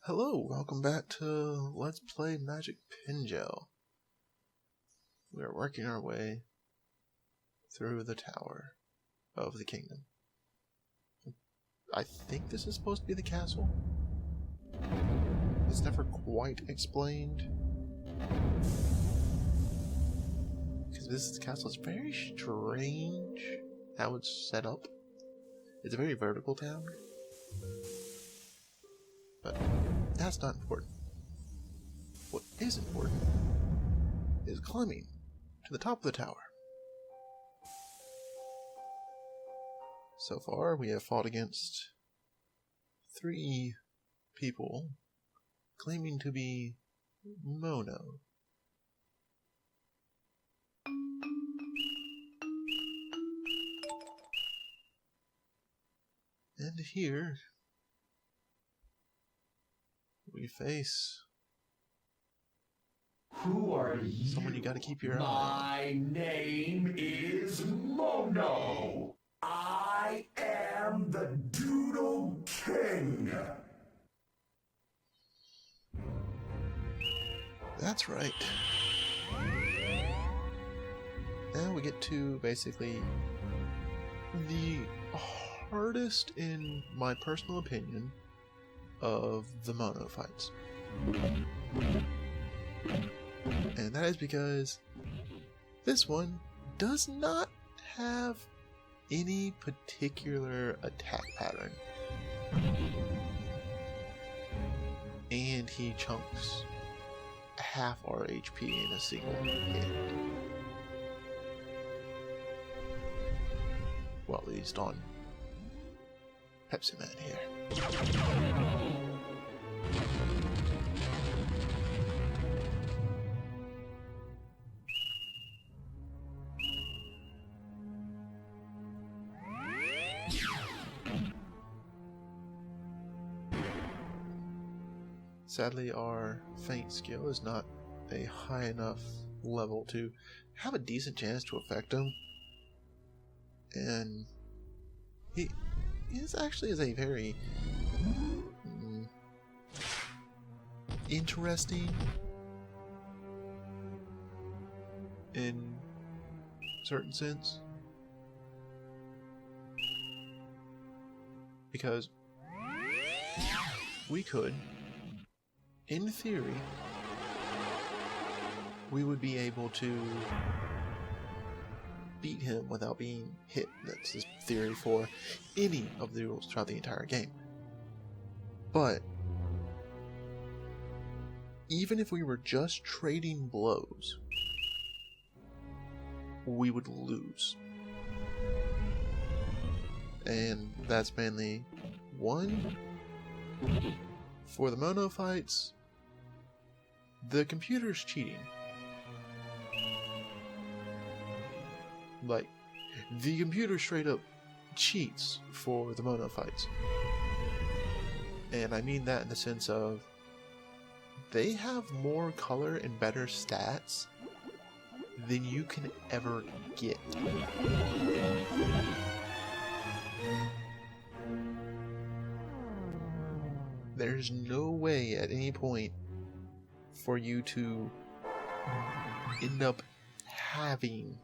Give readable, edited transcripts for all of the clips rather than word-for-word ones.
Hello, welcome back to Let's Play Magic Pengel. We are working our way through the Tower of the Kingdom. I think this is supposed to be the castle. It's never quite explained. Because this castle is very strange how it's set up. It's a very vertical town. But that's not important. What is important is climbing to the top of the tower. So far, we have fought against 3 people claiming to be Mono. And here we face Who are you? someone you gotta keep your eye on. My name is Mono. I am the Doodle King. That's right. Now we get to basically the hardest, in my personal opinion, of the Mono fights. And that is because this one does not have any particular attack pattern. And he chunks half our HP in a single hit. Well, at least on Pepsi Man here. Sadly, our feint skill is not a high enough level to have a decent chance to affect him. And he actually is a very interesting in certain sense, because we could, in theory, we would be able to beat him without being hit. That's his theory for any of the rules throughout the entire game. But even if we were just trading blows, we would lose. And that's mainly, one, for the Mono fights, the computer's cheating. Like, the computer straight up cheats for the Mono fights. And I mean that in the sense of, they have more color and better stats than you can ever get. There's no way at any point for you to end up having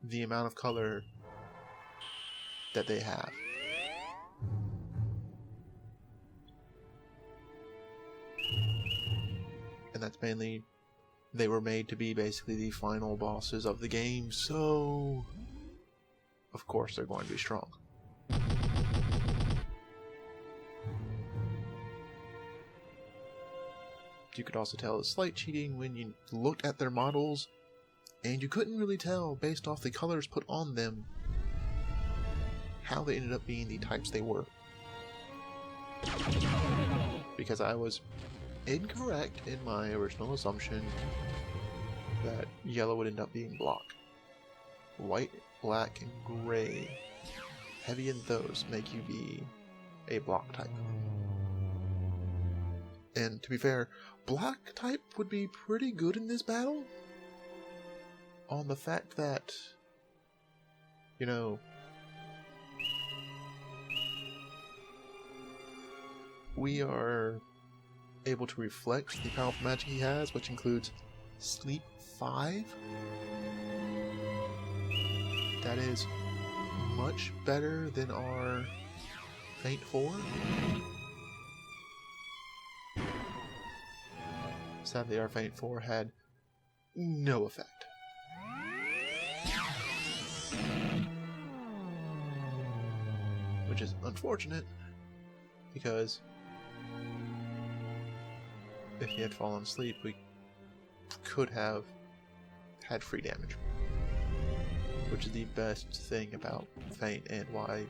the amount of color that they have. And that's mainly, they were made to be basically the final bosses of the game, so of course they're going to be strong. You could also tell it's slight cheating when you looked at their models and you couldn't really tell, based off the colors put on them, how they ended up being the types they were. Because I was incorrect in my original assumption that yellow would end up being block. White, black, and gray, heavy in those, make you be a block type. And to be fair, black type would be pretty good in this battle, on the fact that, you know, we are able to reflect the powerful magic he has, which includes Sleep 5. That is much better than our Faint 4. Sadly, our Faint 4 had no effect. Which is unfortunate, because if he had fallen asleep, we could have had free damage. Which is the best thing about Faint, and why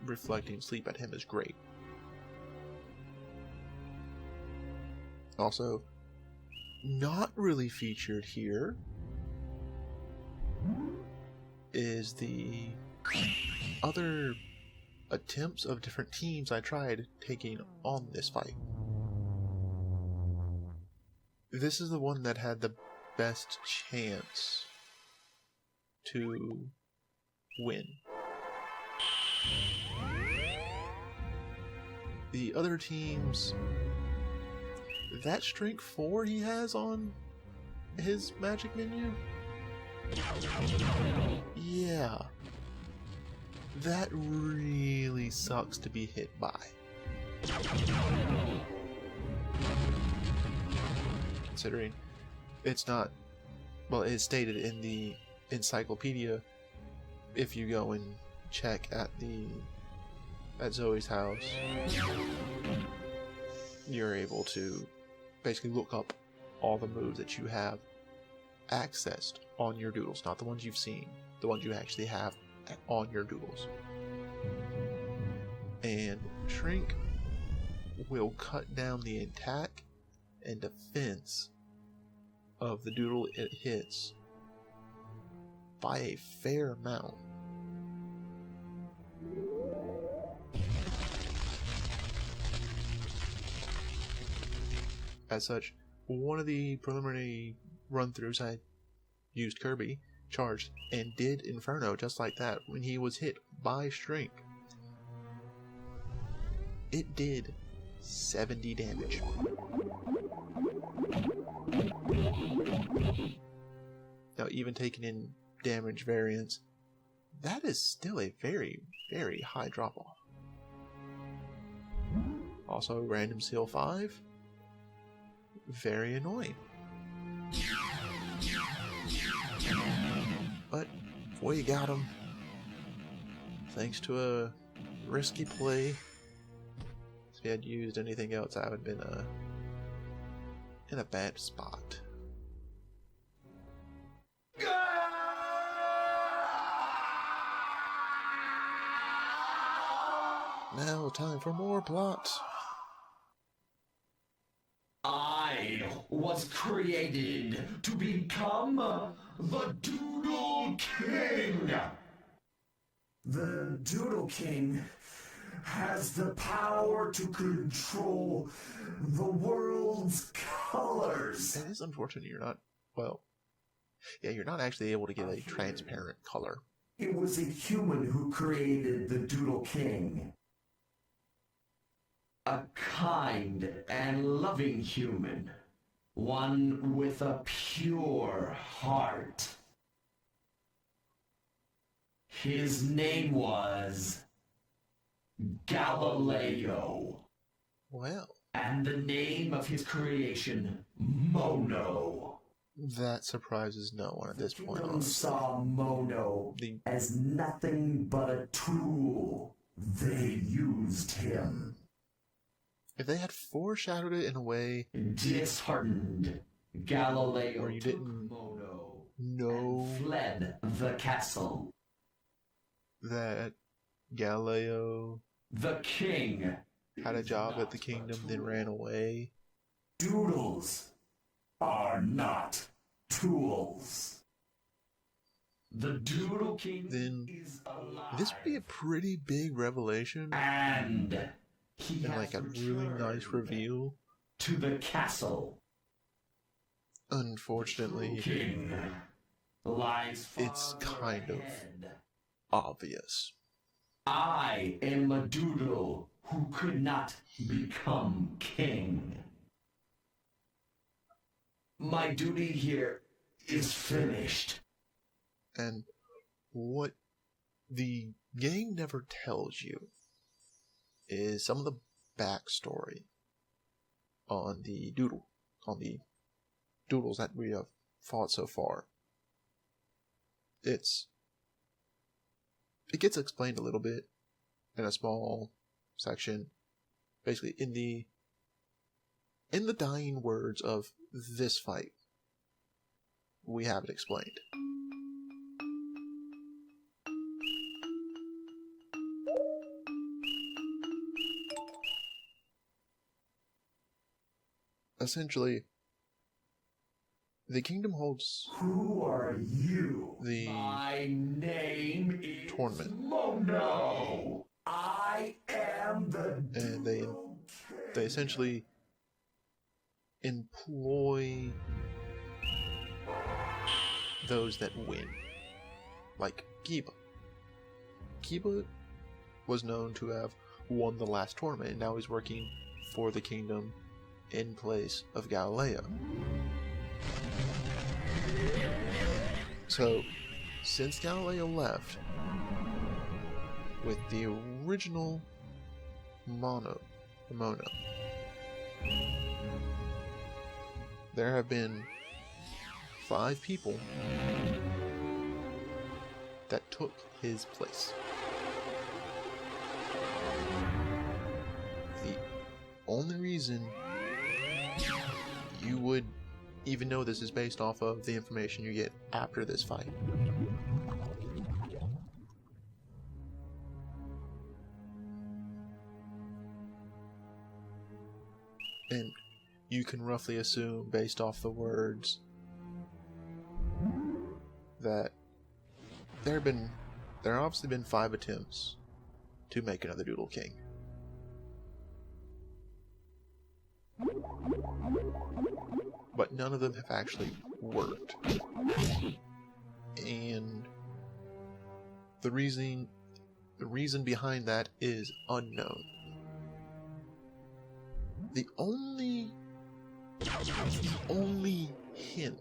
reflecting sleep at him is great. Also, not really featured here is the other attempts of different teams I tried taking on this fight. This is the one that had the best chance to win. The other teams, that strength 4 he has on his magic menu, yeah, that really sucks to be hit by. Considering it's not, well, it's stated in the encyclopedia, if you go and check at Zoe's house, you're able to basically look up all the moves that you have accessed on your doodles, not the ones you've seen, the ones you actually have on your doodles. And Shrink will cut down the attack and defense of the doodle it hits by a fair amount. As such, one of the preliminary run-throughs I used Kirby, charged, and did Inferno just like that when he was hit by Shrink. It did 70 damage. Now, even taking in damage variance, that is still a very, very high drop-off. Also, Random Seal 5, very annoying. But we got him, thanks to a risky play. If he had used anything else, I would have been in a bad spot. Now, time for more plot. I was created to become the Doodle King. The Doodle King has the power to control the world's colors. It is unfortunate you're not, well, yeah, you're not actually able to get a transparent color. It was a human who created the Doodle King. A kind and loving human. One with a pure heart. His name was Galileo. Well, And the name of his creation, Mono. that surprises no one at this point. Kingdom saw Mono as nothing but a tool. They used him. If they had foreshadowed it in a way Disheartened, Galileo where you took didn't Mono know and fled the castle. that Galileo The king had a is job at not the a kingdom, then tool. ran away. Doodles are not tools. The Doodle King Then is alive. this would be a pretty big revelation And he and has like a really nice returned reveal. to the castle. Unfortunately, King lies far it's kind of ahead. obvious. I am a doodle who could not become king. My duty here is finished. And what the game never tells you is some of the backstory on the doodles that we have fought so far. It gets explained a little bit in a small section, basically in the dying words of this fight. We have it explained. Essentially, the kingdom holds. Who are you? The My name is tournament. Mono. I am the. And they essentially employ those that win, like Kiba. Kiba was known to have won the last tournament, and now he's working for the kingdom in place of Galileo. So, since Galileo left, with the original Mono, there have been 5 people that took his place. The only reason you would even know this is based off of the information you get after this fight. And you can roughly assume, based off the words, that there have obviously been 5 attempts to make another Doodle King. But none of them have actually worked. And the reason behind that is unknown. The only hint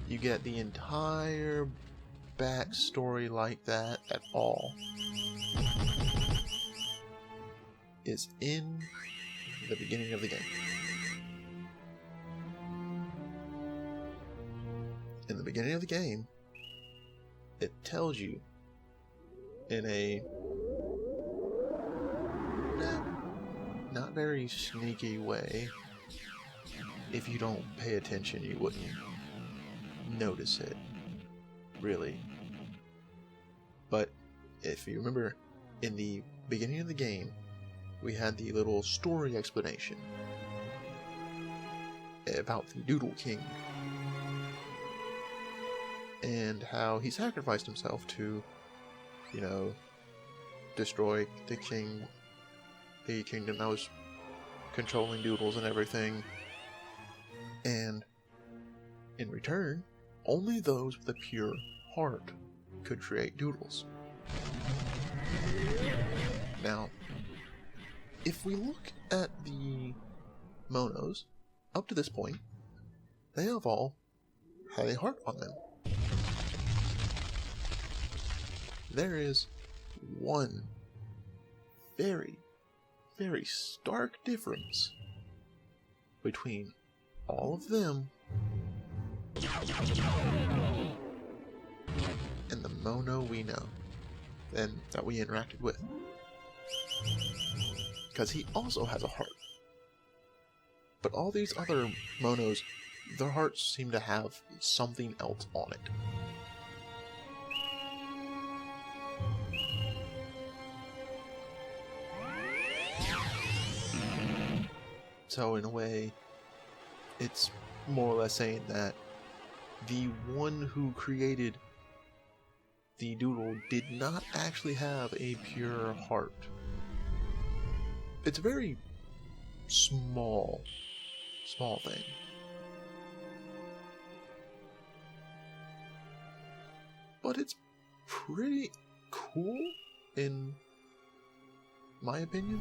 you get the entire backstory like that at all is in the beginning of the game. In the beginning of the game, it tells you in a not very sneaky way. If you don't pay attention, you wouldn't notice it, really. But if you remember, in the beginning of the game, we had the little story explanation about the Doodle King and how he sacrificed himself to, destroy the kingdom that was controlling doodles and everything. And in return, only those with a pure heart could create doodles. Now, if we look at the Monos, up to this point, they have all had a heart on them. There is one very, very stark difference between all of them and the Mono we know and that we interacted with. Because he also has a heart. But all these other Monos, their hearts seem to have something else on it. So in a way, it's more or less saying that the one who created the doodle did not actually have a pure heart. It's a very small thing. But it's pretty cool in my opinion.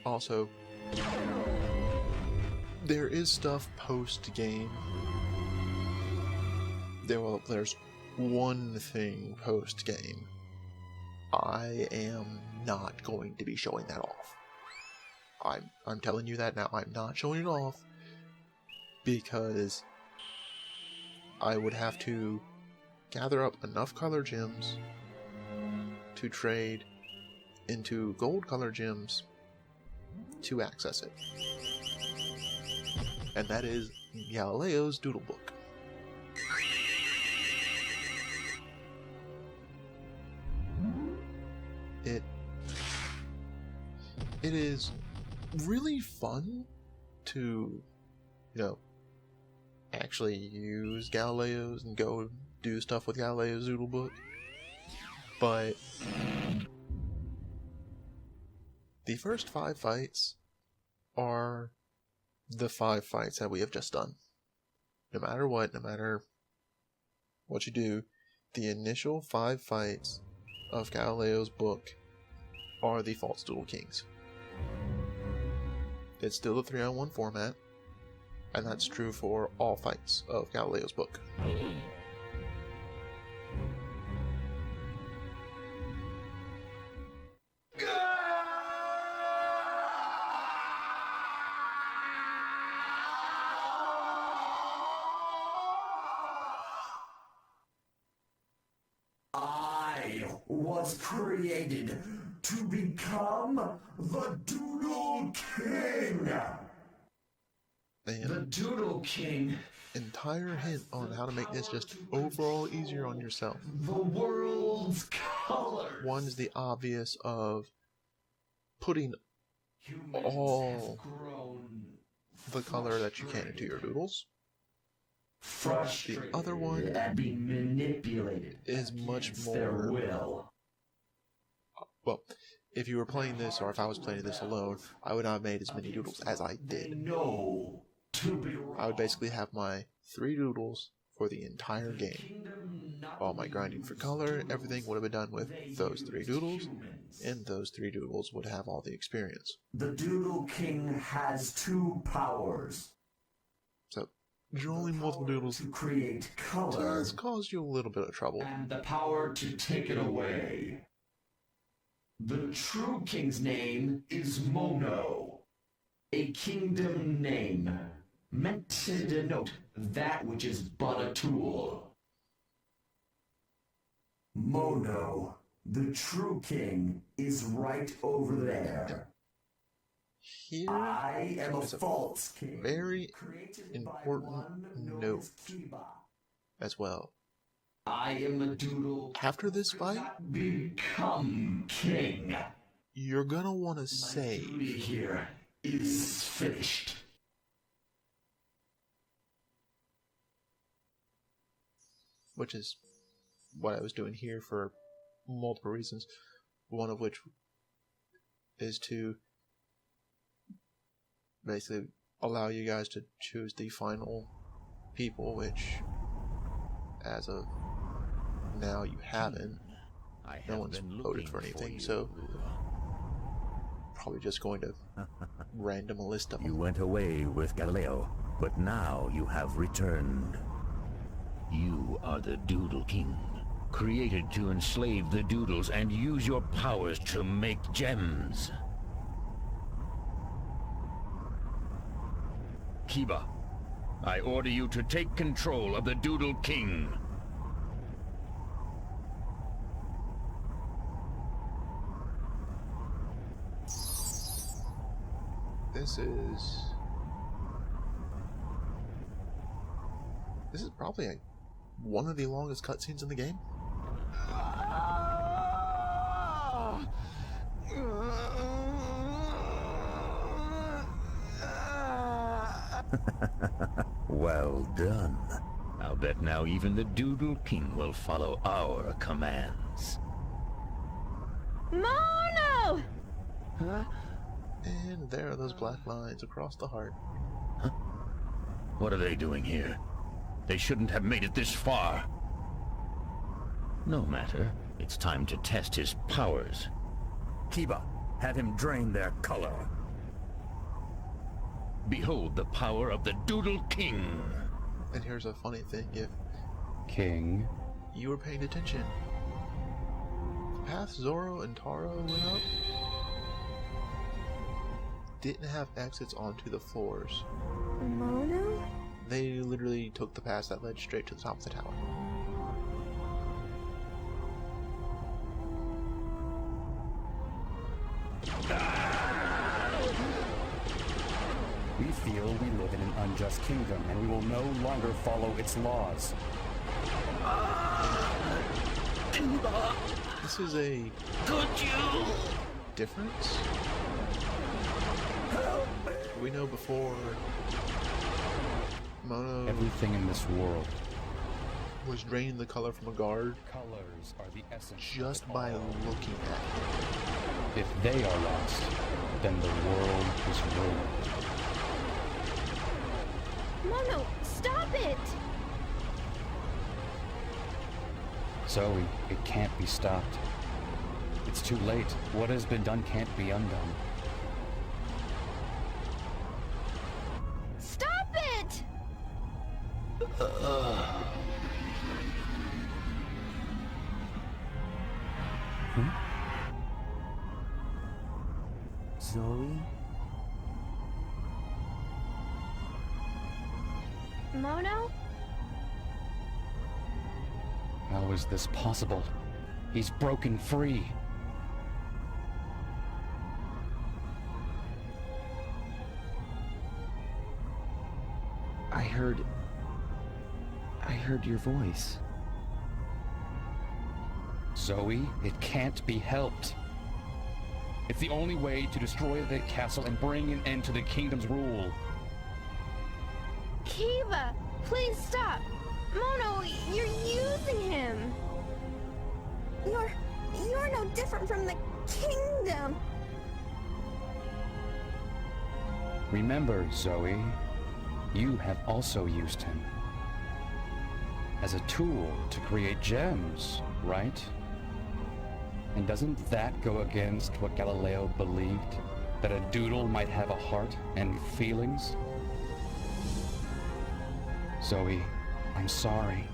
Also, there is stuff post-game. There's one thing post-game. I am not going to be showing that off. I'm telling you that now. I'm not showing it off because I would have to gather up enough color gems to trade into gold color gems to access it. And that is Galileo's Doodle Book. It is really fun to, actually use Galileo's and go do stuff with Galileo's Doodle Book. But the first 5 fights are the 5 fights that we have just done. No matter what you do, the initial 5 fights of Galileo's book are the False Doodle Kings. It's still a 3-on-1 format, and that's true for all fights of Galileo's book. I was created to become the Doodle King! And the Doodle King. Entire hint on how to make this just overall easier on yourself. The world's colors. One is the obvious of putting all the color that you can into your doodles. The other one and being manipulated is much more their will. Well, if you were playing this, or if I was playing this alone, I would not have made as many doodles as I did. I would basically have my 3 doodles for the entire game. All my grinding for color, everything would have been done with those 3 doodles, and those 3 doodles would have all the experience. The Doodle King has 2 powers. So, drawing multiple doodles to create color does cause you a little bit of trouble. And the power to take it away. The true king's name is Mono, a kingdom name meant to denote that which is but a tool. Mono, the true king, is right over there. Here I am a false king, very important note as well. I am a doodle. After this fight, become king. You're gonna want to save. My duty here is finished. Which is what I was doing here for multiple reasons. One of which is to basically allow you guys to choose the final people, which as of now you haven't. No one's voted for anything, so probably just going to random a list of them. You went away with Galileo, but now you have returned. You are the Doodle King, created to enslave the Doodles and use your powers to make gems. Kiba, I order you to take control of the Doodle King. This is probably one of the longest cutscenes in the game. Well done. I'll bet now even the Doodle King will follow our commands. Mono! Huh? And there are those black lines across the heart. Huh? What are they doing here? They shouldn't have made it this far. No matter. It's time to test his powers. Kiba, have him drain their color. Behold the power of the Doodle King. And here's a funny thing, if King. you were paying attention, the path Zoro and Taro went up didn't have exits onto the floors. Mono? They literally took the path that led straight to the top of the tower. We feel we live in an unjust kingdom, and we will no longer follow its laws. This is a difference. We know before Mono Everything in this world. was draining the color from a guard Colors are the essence. just of it by all. looking at it. If they are lost, then the world is ruined. Mono, stop it! Zoe, it can't be stopped. It's too late. What has been done can't be undone. Stop it! Zoe? Mono? How is this possible? He's broken free. I heard your voice. Zoe, it can't be helped. It's the only way to destroy the castle and bring an end to the kingdom's rule. Kiva, please stop! Mono, you're using him! You're no different from the kingdom! Remember, Zoe, you have also used him as a tool to create gems, right? And doesn't that go against what Galileo believed? That a doodle might have a heart and feelings? Zoe, I'm sorry.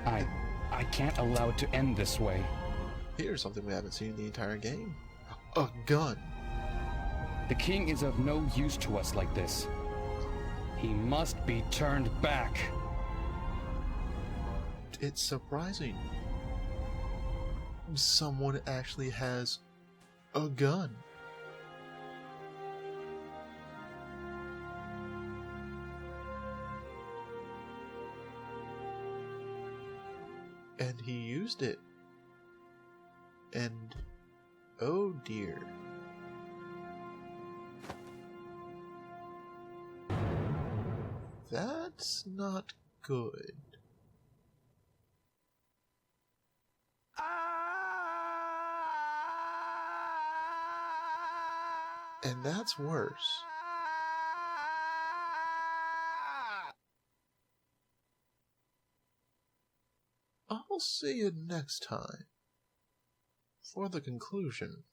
I can't allow it to end this way. Here's something we haven't seen in the entire game. A gun. The king is of no use to us like this. He must be turned back. It's surprising. Someone actually has a gun. And he used it. And oh dear. That's not good. And that's worse. I'll see you next time for the conclusion.